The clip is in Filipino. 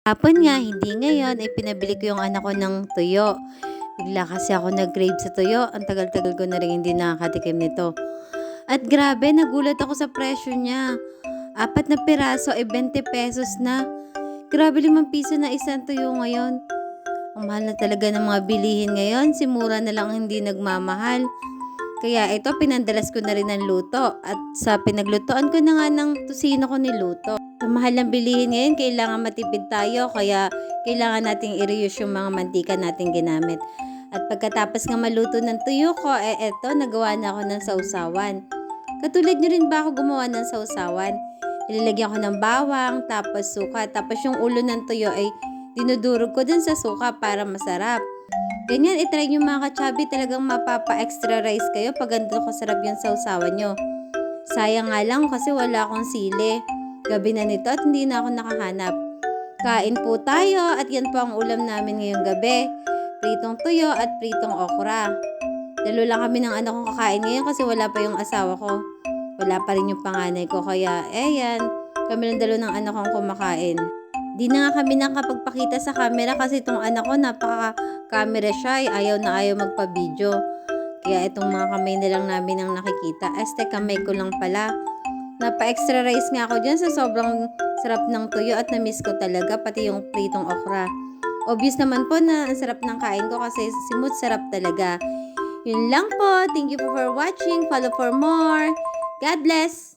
Hapon nga, hindi ngayon, ay pinabili ko yung anak ko ng tuyo. Bigla kasi ako nag-crave sa tuyo. Ang tagal-tagal ko na rin hindi nakakatikim nito. At grabe, nagulat ako sa presyo niya. 4 na piraso ay 20 pesos na. Grabe, 5 piso na isang tuyo ngayon. Ang mahal na talaga ng mga bilihin ngayon. Si mura na lang hindi nagmamahal. Kaya ito, pinandalas ko na rin ng luto. At sa pinaglutoan ko na nga ng tusino ko niluto. Sa mahal ng bilihin ngayon, kailangan matipid tayo. Kaya kailangan nating i-reuse yung mga mantika nating ginamit. At pagkatapos nga maluto ng tuyo ko, eto, nagawa na ako ng sausawan. Katulad nyo rin ba ako gumawa ng sausawan? Ilalagyan ko ng bawang, tapos suka. Tapos yung ulo ng tuyo ay dinudurog ko dun sa suka para masarap. Ganyan, itry nyo mga kachabi, talagang mapapa-extra rice kayo pag ganito kasarap yung sausawan nyo. Sayang nga lang kasi wala akong sili. Gabi na nito at hindi na ako nakahanap. Kain po tayo at yan po ang ulam namin ngayong gabi. Pritong tuyo at pritong okra. Dalo lang kami ng anak kong kakain ngayon kasi wala pa yung asawa ko. Wala pa rin yung panganay ko kaya yan, kami ng dalo ng anak kong kumakain. Di na nga kami nakapagpakita sa camera kasi itong anak ko napaka-camera shy, ayaw na ayaw magpa-video. Kaya itong mga kamay na lang namin ang nakikita. Kamay ko lang pala. Napa-extra rice nga ako dyan sa sobrang sarap ng tuyo at na-miss ko talaga pati yung pritong okra. Obvious naman po na ang sarap ng kain ko kasi simut sarap talaga. Yun lang po. Thank you for watching. Follow for more. God bless!